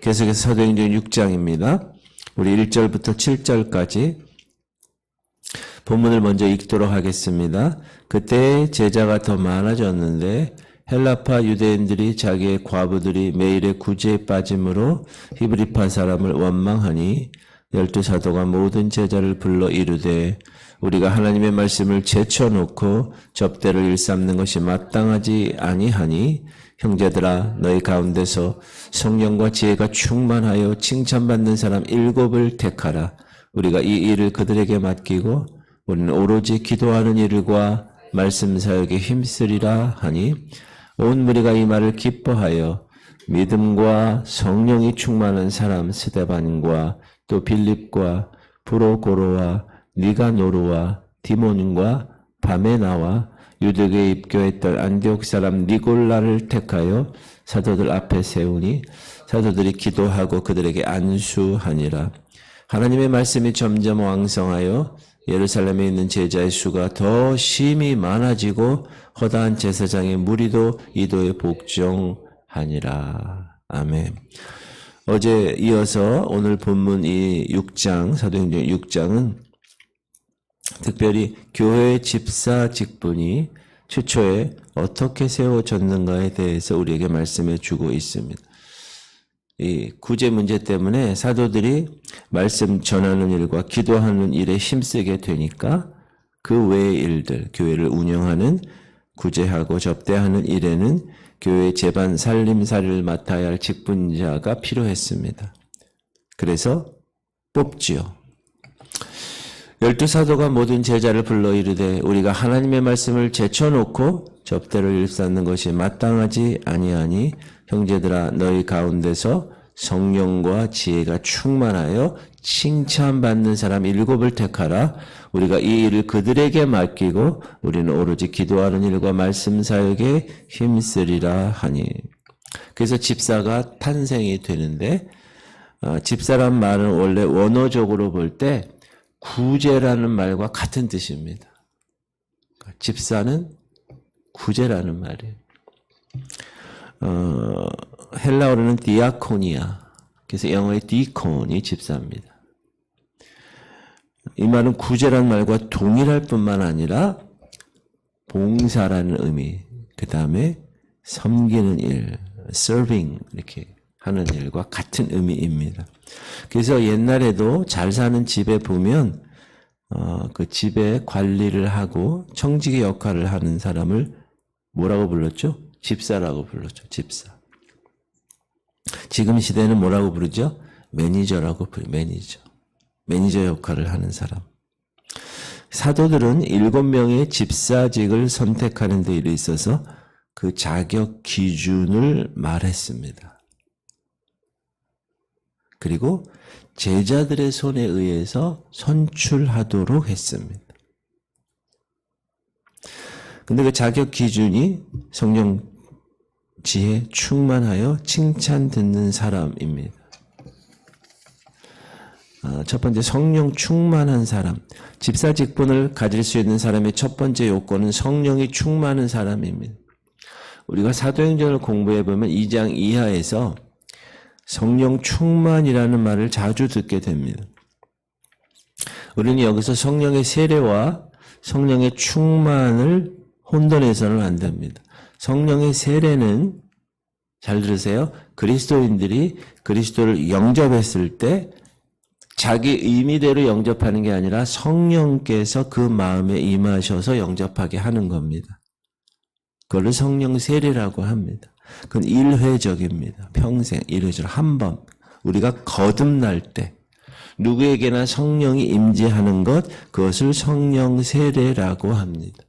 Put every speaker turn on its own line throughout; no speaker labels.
계속해서 사도행전 6장입니다. 우리 1절부터 7절까지 본문을 먼저 읽도록 하겠습니다. 그때 제자가 더 많아졌는데 헬라파 유대인들이 자기의 과부들이 매일의 구제에 빠짐으로 히브리파 사람을 원망하니 12 사도가 모든 제자를 불러 이르되 우리가 하나님의 말씀을 제쳐놓고 접대를 일삼는 것이 마땅하지 아니하니 형제들아 너희 가운데서 성령과 지혜가 충만하여 칭찬받는 사람 7을 택하라. 우리가 이 일을 그들에게 맡기고 우리는 오로지 기도하는 일과 말씀 사역에 힘쓰리라 하니 온 무리가 이 말을 기뻐하여 믿음과 성령이 충만한 사람 스데반과 또 빌립과 브로고로와 니가노르와 디몬과 바메나와 유대교에 입교했던 안디옥 사람 니골라를 택하여 사도들 앞에 세우니 사도들이 기도하고 그들에게 안수하니라. 하나님의 말씀이 점점 왕성하여 예루살렘에 있는 제자의 수가 더 심히 많아지고 허다한 제사장의 무리도 이도에 복종하니라. 아멘. 어제 이어서 오늘 본문 이 6장, 사도행전 6장은 특별히 교회의 집사 직분이 최초에 어떻게 세워졌는가에 대해서 우리에게 말씀해 주고 있습니다. 이 구제 문제 때문에 사도들이 말씀 전하는 일과 기도하는 일에 힘쓰게 되니까 그 외의 일들, 교회를 운영하는 구제하고 접대하는 일에는 교회의 제반 살림살이를 맡아야 할 직분자가 필요했습니다. 그래서 뽑지요. 12 사도가 모든 제자를 불러 이르되 우리가 하나님의 말씀을 제쳐놓고 접대를 일삼는 것이 마땅하지 아니하니 형제들아 너희 가운데서 성령과 지혜가 충만하여 칭찬받는 사람 7을 택하라. 우리가 이 일을 그들에게 맡기고 우리는 오로지 기도하는 일과 말씀 사역에 힘쓰리라 하니. 그래서 집사가 탄생이 되는데 집사란 말은 원래 원어적으로 볼 때 구제라는 말과 같은 뜻입니다. 집사는 구제라는 말이에요. 헬라어로는 디아코니아, 그래서 영어의 디콘이 집사입니다. 이 말은 구제라는 말과 동일할 뿐만 아니라 봉사라는 의미, 그 다음에 섬기는 일, serving 이렇게 하는 일과 같은 의미입니다. 그래서 옛날에도 잘 사는 집에 보면 그 집의 관리를 하고 청지기 역할을 하는 사람을 뭐라고 불렀죠? 집사라고 불렀죠. 집사. 지금 시대는 뭐라고 부르죠? 매니저라고 부르죠. 매니저. 매니저 역할을 하는 사람. 사도들은 7명의 집사직을 선택하는 데 있어서 그 자격 기준을 말했습니다. 그리고 제자들의 손에 의해서 선출하도록 했습니다. 근데 그 자격 기준이 성령 지혜 충만하여 칭찬 듣는 사람입니다. 첫 번째 성령 충만한 사람. 집사 직분을 가질 수 있는 사람의 첫 번째 요건은 성령이 충만한 사람입니다. 우리가 사도행전을 공부해 보면 2장 이하에서 성령 충만이라는 말을 자주 듣게 됩니다. 우리는 여기서 성령의 세례와 성령의 충만을 혼돈해서는 안 됩니다. 성령의 세례는 잘 들으세요. 그리스도인들이 그리스도를 영접했을 때 자기 의미대로 영접하는 게 아니라 성령께서 그 마음에 임하셔서 영접하게 하는 겁니다. 그걸 성령 세례라고 합니다. 그건 일회적입니다. 평생 일회적 한 번. 우리가 거듭날 때 누구에게나 성령이 임재하는 것, 그것을 성령 세례라고 합니다.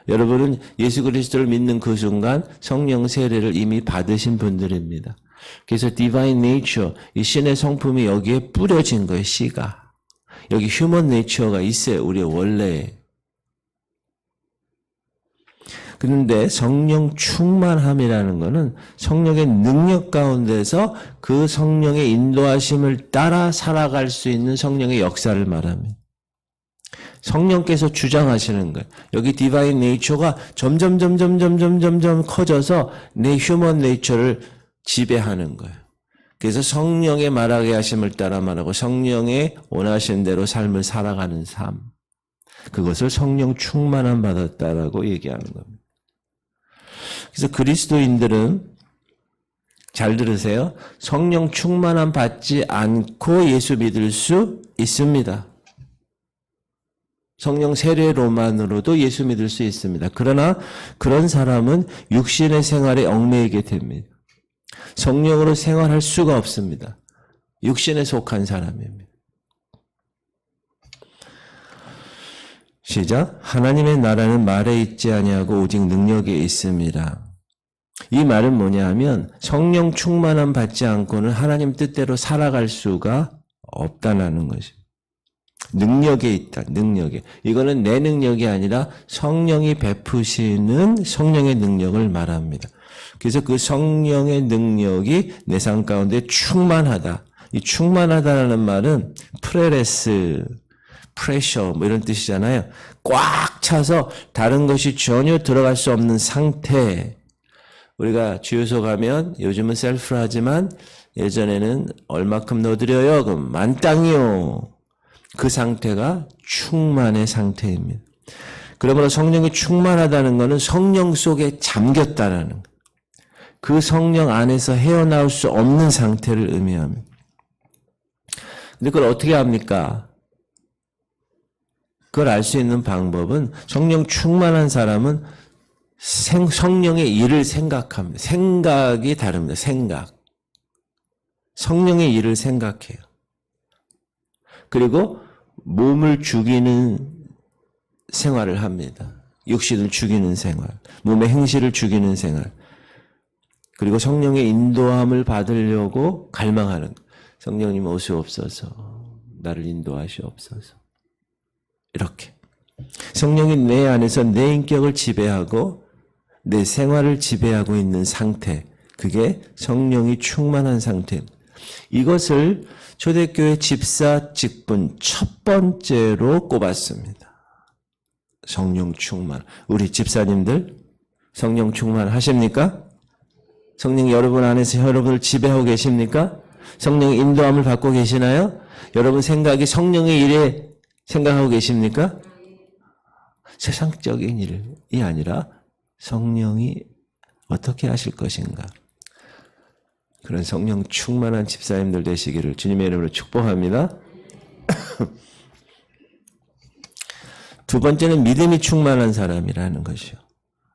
여러분은 예수 그리스도를 믿는 그 순간 성령 세례를 이미 받으신 분들입니다. 그래서 divine nature, 이 신의 성품이 여기에 뿌려진 거예요. 씨가. 여기 human nature가 있어요. 우리의 원래. 그런데 성령 충만함이라는 것은 성령의 능력 가운데서 그 성령의 인도하심을 따라 살아갈 수 있는 성령의 역사를 말합니다. 성령께서 주장하시는 거예요. 여기 디바인 네이처가 점점 커져서 내 휴먼 네이처를 지배하는 거예요. 그래서 성령의 말하게 하심을 따라 말하고 성령의 원하신 대로 삶을 살아가는 삶. 그것을 성령 충만함 받았다라고 얘기하는 겁니다. 그래서 그리스도인들은 잘 들으세요. 성령 충만함 받지 않고 예수 믿을 수 있습니다. 성령 세례로만으로도 예수 믿을 수 있습니다. 그러나 그런 사람은 육신의 생활에 얽매이게 됩니다. 성령으로 생활할 수가 없습니다. 육신에 속한 사람입니다. 시작. 하나님의 나라는 말에 있지 아니하고 오직 능력에 있습니다. 이 말은 뭐냐 하면 성령 충만함 받지 않고는 하나님 뜻대로 살아갈 수가 없다는 것입니다. 능력에 있다. 능력에. 이거는 내 능력이 아니라 성령이 베푸시는 성령의 능력을 말합니다. 그래서 그 성령의 능력이 내 삶 가운데 충만하다. 이 충만하다라는 말은 프레레스, 프레셔 뭐 이런 뜻이잖아요. 꽉 차서 다른 것이 전혀 들어갈 수 없는 상태. 우리가 주유소 가면 요즘은 셀프로 하지만 예전에는 얼마큼 넣어드려요? 그럼 만땅이요. 그 상태가 충만의 상태입니다. 그러므로 성령이 충만하다는 것은 성령 속에 잠겼다는 것. 그 성령 안에서 헤어나올 수 없는 상태를 의미합니다. 근데 그걸 어떻게 합니까? 그걸 알 수 있는 방법은 성령 충만한 사람은 성령의 일을 생각합니다. 생각이 다릅니다. 생각. 성령의 일을 생각해요. 그리고 몸을 죽이는 생활을 합니다. 육신을 죽이는 생활. 몸의 행실을 죽이는 생활. 그리고 성령의 인도함을 받으려고 갈망하는 성령님 오시옵소서. 나를 인도하시옵소서. 이렇게. 성령이 내 안에서 내 인격을 지배하고 내 생활을 지배하고 있는 상태. 그게 성령이 충만한 상태. 이것을 초대교회 집사 직분 첫 번째로 꼽았습니다. 성령 충만. 우리 집사님들 성령 충만 하십니까? 성령이 여러분 안에서 여러분을 지배하고 계십니까? 성령의 인도함을 받고 계시나요? 여러분 생각이 성령의 일에 생각하고 계십니까? 세상적인 일이 아니라 성령이 어떻게 하실 것인가? 그런 성령 충만한 집사님들 되시기를 주님의 이름으로 축복합니다. 두 번째는 믿음이 충만한 사람이라는 것이요.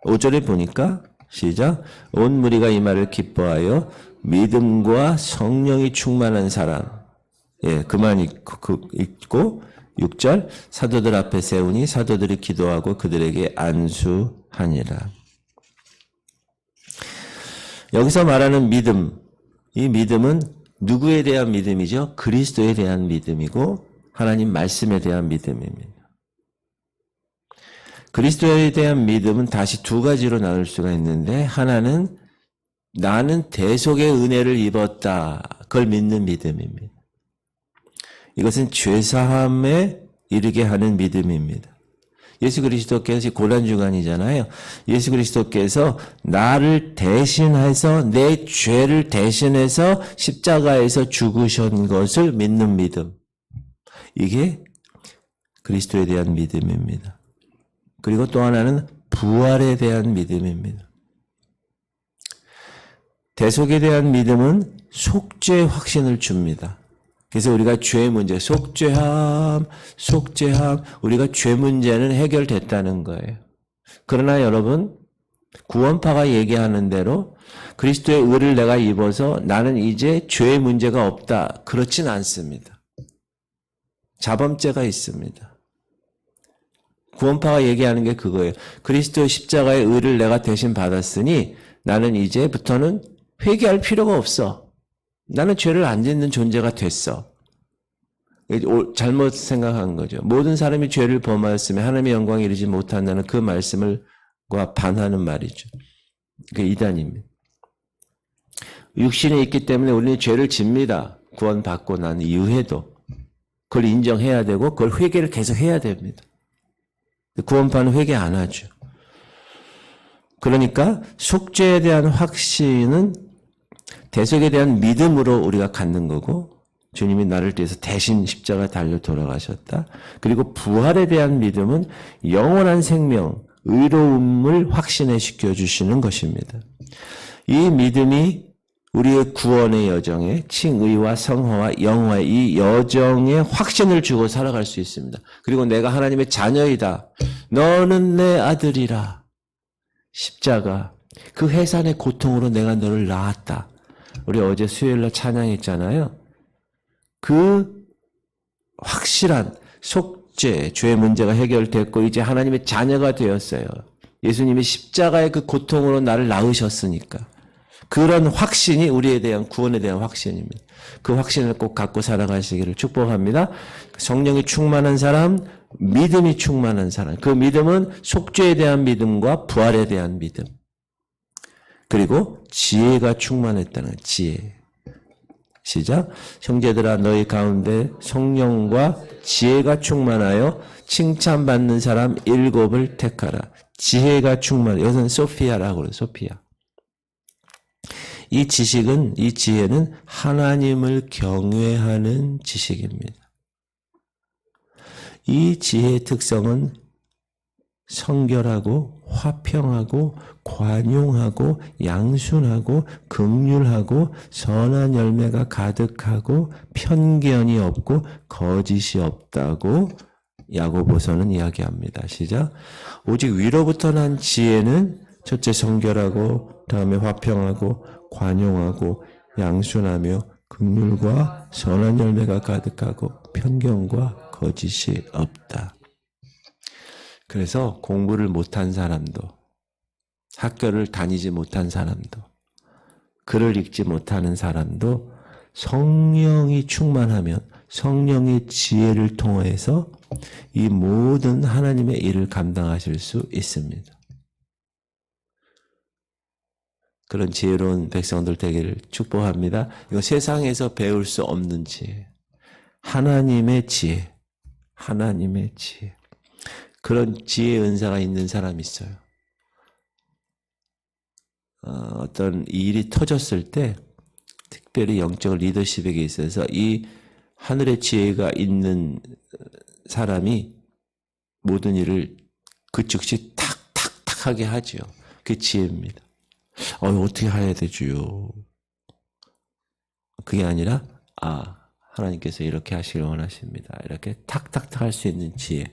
5절에 보니까 시작. 온 무리가 이 말을 기뻐하여 믿음과 성령이 충만한 사람. 예, 그만 있고 6절 사도들 앞에 세우니 사도들이 기도하고 그들에게 안수하니라. 여기서 말하는 믿음, 이 믿음은 누구에 대한 믿음이죠? 그리스도에 대한 믿음이고 하나님 말씀에 대한 믿음입니다. 그리스도에 대한 믿음은 다시 두 가지로 나눌 수가 있는데 하나는 나는 대속의 은혜를 입었다. 그걸 믿는 믿음입니다. 이것은 죄사함에 이르게 하는 믿음입니다. 예수 그리스도께서 고난주간이잖아요. 예수 그리스도께서 나를 대신해서 내 죄를 대신해서 십자가에서 죽으신 것을 믿는 믿음. 이게 그리스도에 대한 믿음입니다. 그리고 또 하나는 부활에 대한 믿음입니다. 대속에 대한 믿음은 속죄 확신을 줍니다. 그래서 우리가 죄 문제, 속죄함, 우리가 죄 문제는 해결됐다는 거예요. 그러나 여러분, 구원파가 얘기하는 대로 그리스도의 의를 내가 입어서 나는 이제 죄의 문제가 없다. 그렇진 않습니다. 자범죄가 있습니다. 구원파가 얘기하는 게 그거예요. 그리스도의 십자가의 의를 내가 대신 받았으니 나는 이제부터는 회개할 필요가 없어. 나는 죄를 안 짓는 존재가 됐어. 잘못 생각한 거죠. 모든 사람이 죄를 범하였으면 하나님의 영광에 이르지 못한다는 그 말씀과 반하는 말이죠. 그게 이단입니다. 육신에 있기 때문에 우리는 죄를 집니다. 구원받고 난 이후에도. 그걸 인정해야 되고 그걸 회개를 계속 해야 됩니다. 구원파는 회개 안 하죠. 그러니까 속죄에 대한 확신은 대속에 대한 믿음으로 우리가 갖는 거고 주님이 나를 위해서 대신 십자가 달려 돌아가셨다. 그리고 부활에 대한 믿음은 영원한 생명, 의로움을 확신해 시켜주시는 것입니다. 이 믿음이 우리의 구원의 여정에 칭의와 성화와 영화의 이 여정에 확신을 주고 살아갈 수 있습니다. 그리고 내가 하나님의 자녀이다. 너는 내 아들이라. 십자가, 그 해산의 고통으로 내가 너를 낳았다. 우리 어제 수요일날 찬양했잖아요. 그 확실한 속죄, 죄의 문제가 해결됐고 이제 하나님의 자녀가 되었어요. 예수님이 십자가의 그 고통으로 나를 낳으셨으니까. 그런 확신이 우리에 대한 구원에 대한 확신입니다. 그 확신을 꼭 갖고 살아가시기를 축복합니다. 성령이 충만한 사람, 믿음이 충만한 사람. 그 믿음은 속죄에 대한 믿음과 부활에 대한 믿음. 그리고 지혜가 충만했다는 지혜. 시작. 형제들아 너희 가운데 성령과 지혜가 충만하여 칭찬받는 사람 7을 택하라. 지혜가 충만해. 여기서는 소피아라고 그래요. 소피아. 이 지식은, 이 지혜는 하나님을 경외하는 지식입니다. 이 지혜의 특성은 성결하고 화평하고 관용하고 양순하고 긍휼하고 선한 열매가 가득하고 편견이 없고 거짓이 없다고 야고보서는 이야기합니다. 시작. 오직 위로부터 난 지혜는 첫째 성결하고 다음에 화평하고 관용하고 양순하며 긍휼과 선한 열매가 가득하고 편견과 거짓이 없다. 그래서 공부를 못한 사람도, 학교를 다니지 못한 사람도, 글을 읽지 못하는 사람도 성령이 충만하면 성령의 지혜를 통해서 이 모든 하나님의 일을 감당하실 수 있습니다. 그런 지혜로운 백성들 되기를 축복합니다. 이거 세상에서 배울 수 없는 지혜. 하나님의 지혜. 하나님의 지혜. 그런 지혜의 은사가 있는 사람이 있어요. 어떤 일이 터졌을 때 특별히 영적 리더십에게 있어서 이 하늘의 지혜가 있는 사람이 모든 일을 그 즉시 탁탁탁 하게 하죠. 그게 지혜입니다. 어떻게 해야 되지요? 그게 아니라 하나님께서 이렇게 하시길 원하십니다. 이렇게 탁탁탁 할 수 있는 지혜.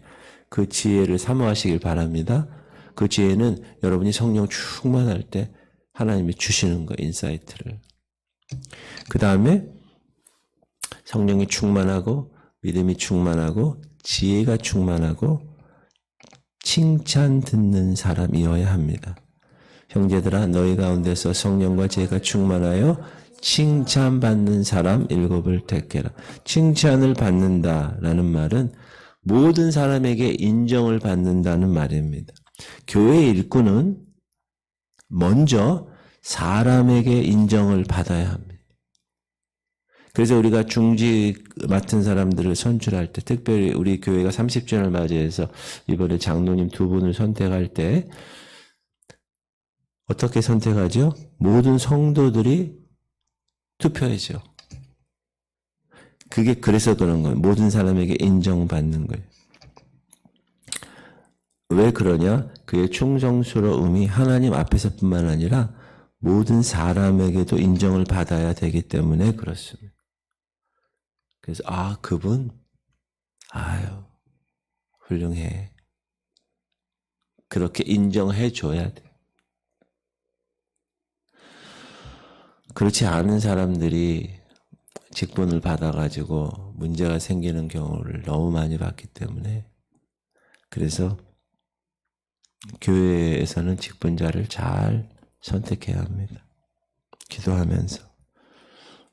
그 지혜를 사모하시길 바랍니다. 그 지혜는 여러분이 성령 충만할 때 하나님이 주시는 거예요. 인사이트를. 그 다음에 성령이 충만하고 믿음이 충만하고 지혜가 충만하고 칭찬 듣는 사람이어야 합니다. 형제들아 너희 가운데서 성령과 지혜가 충만하여 칭찬받는 사람 7을 택해라. 칭찬을 받는다라는 말은 모든 사람에게 인정을 받는다는 말입니다. 교회의 일꾼은 먼저 사람에게 인정을 받아야 합니다. 그래서 우리가 중직 맡은 사람들을 선출할 때, 특별히 우리 교회가 30주년을 맞이해서 이번에 장로님 2분을 선택할 때 어떻게 선택하죠? 모든 성도들이 투표해죠. 그게 그래서 그런 거예요. 모든 사람에게 인정받는 거예요. 왜 그러냐? 그의 충성스러움이 하나님 앞에서뿐만 아니라 모든 사람에게도 인정을 받아야 되기 때문에 그렇습니다. 그래서 그분 훌륭해. 그렇게 인정해 줘야 돼. 그렇지 않은 사람들이 직분을 받아가지고 문제가 생기는 경우를 너무 많이 봤기 때문에 그래서 교회에서는 직분자를 잘 선택해야 합니다. 기도하면서.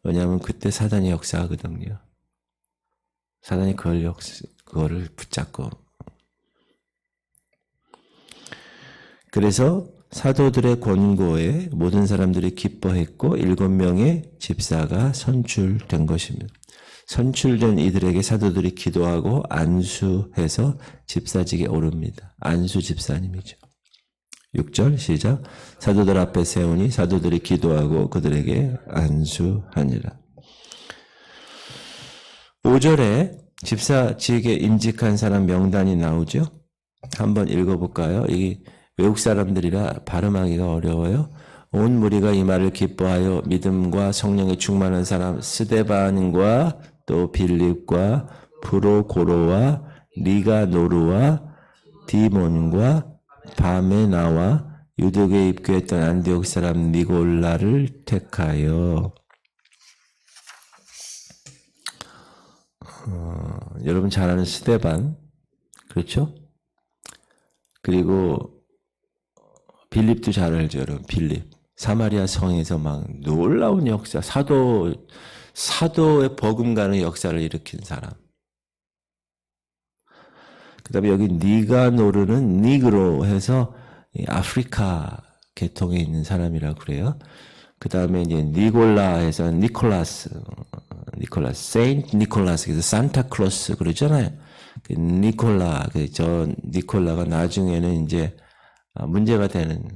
왜냐하면 그때 사단이 역사하거든요. 사단이 그거를 붙잡고. 그래서 사도들의 권고에 모든 사람들이 기뻐했고 7명의 집사가 선출된 것입니다. 선출된 이들에게 사도들이 기도하고 안수해서 집사직에 오릅니다. 안수 집사님이죠. 6절 시작. 사도들 앞에 세우니 사도들이 기도하고 그들에게 안수하니라. 5절에 집사직에 임직한 사람 명단이 나오죠. 한번 읽어볼까요? 이 외국 사람들이라 발음하기가 어려워요. 온 무리가 이 말을 기뻐하여 믿음과 성령에 충만한 사람 스데반과 또 빌립과 프로고로와 니가노르와 디몬과 바메나와 유대교에 입교했던 안디옥 사람 니골라를 택하여. 여러분 잘 아는 스데반, 그렇죠? 그리고 빌립도 잘 알죠, 여러분. 빌립. 사마리아 성에서 막 놀라운 역사, 사도의 버금가는 역사를 일으킨 사람. 그 다음에 여기 니가노르는 니그로 해서 아프리카 계통에 있는 사람이라고 그래요. 그 다음에 이제 니골라 해서 니콜라스, 세인트 니콜라스, 그래서 산타클로스 그러잖아요. 그 니콜라가 나중에는 이제 문제가 되는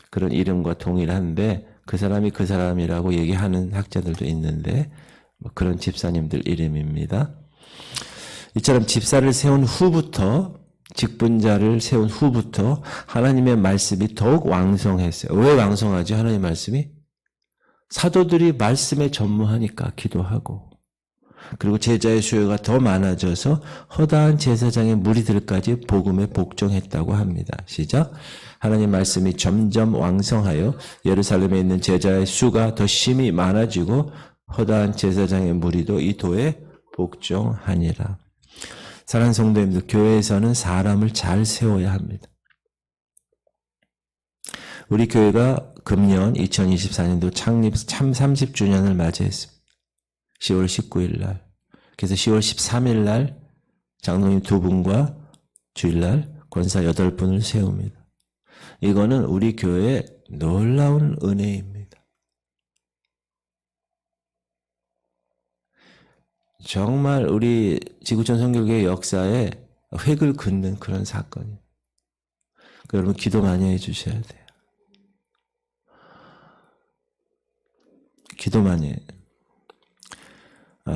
그런 이름과 동일한데 그 사람이 그 사람이라고 얘기하는 학자들도 있는데 그런 집사님들 이름입니다. 이처럼 집사를 세운 후부터 직분자를 세운 후부터 하나님의 말씀이 더욱 왕성했어요. 왜 왕성하죠? 하나님의 말씀이? 사도들이 말씀에 전무하니까 기도하고 그리고 제자의 수요가 더 많아져서 허다한 제사장의 무리들까지 복음에 복종했다고 합니다. 시작. 하나님 말씀이 점점 왕성하여 예루살렘에 있는 제자의 수가 더 심히 많아지고 허다한 제사장의 무리도 이 도에 복종하니라. 사랑하는 성도님들, 교회에서는 사람을 잘 세워야 합니다. 우리 교회가 금년 2024년도 창립 참 30주년을 맞이했습니다. 10월 19일 날. 그래서 10월 13일 날 장로님 2분과 주일날 권사 8분을 세웁니다. 이거는 우리 교회의 놀라운 은혜입니다. 정말 우리 지구촌 선교교회 역사에 획을 긋는 그런 사건이에요. 여러분 기도 많이 해주셔야 돼요. 기도 많이 해요.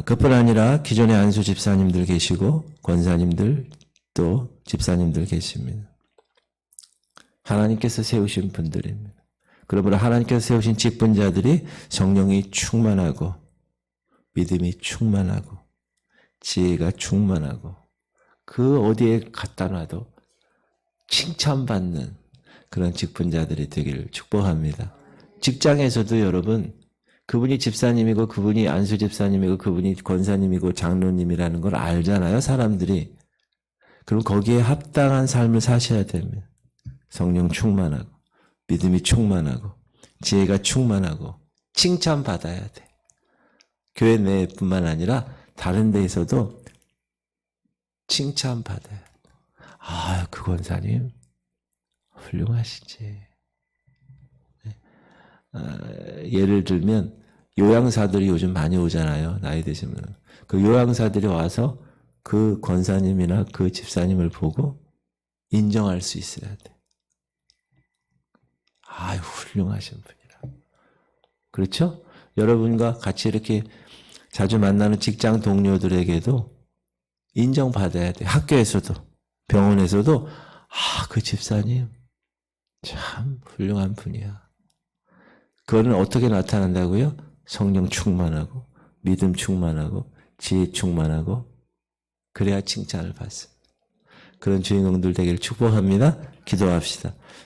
그뿐 아니라 기존의 안수 집사님들 계시고 권사님들 또 집사님들 계십니다. 하나님께서 세우신 분들입니다. 그러므로 하나님께서 세우신 직분자들이 성령이 충만하고 믿음이 충만하고 지혜가 충만하고 그 어디에 갖다 놔도 칭찬받는 그런 직분자들이 되기를 축복합니다. 직장에서도 여러분 그분이 집사님이고 그분이 안수 집사님이고 그분이 권사님이고 장로님이라는 걸 알잖아요, 사람들이. 그럼 거기에 합당한 삶을 사셔야 됩니다. 성령 충만하고 믿음이 충만하고 지혜가 충만하고 칭찬받아야 돼. 교회 내뿐만 아니라 다른 데에서도 칭찬받아야 돼. 아, 그 권사님 훌륭하시지. 예를 들면 요양사들이 요즘 많이 오잖아요. 나이 드시면. 그 요양사들이 와서 그 권사님이나 그 집사님을 보고 인정할 수 있어야 돼. 아유, 훌륭하신 분이라. 그렇죠? 여러분과 같이 이렇게 자주 만나는 직장 동료들에게도 인정받아야 돼. 학교에서도, 병원에서도, 그 집사님 참 훌륭한 분이야. 그거는 어떻게 나타난다고요? 성령 충만하고 믿음 충만하고 지혜 충만하고 그래야 칭찬을 받습니다. 그런 주인공들 되기를 축복합니다. 기도합시다.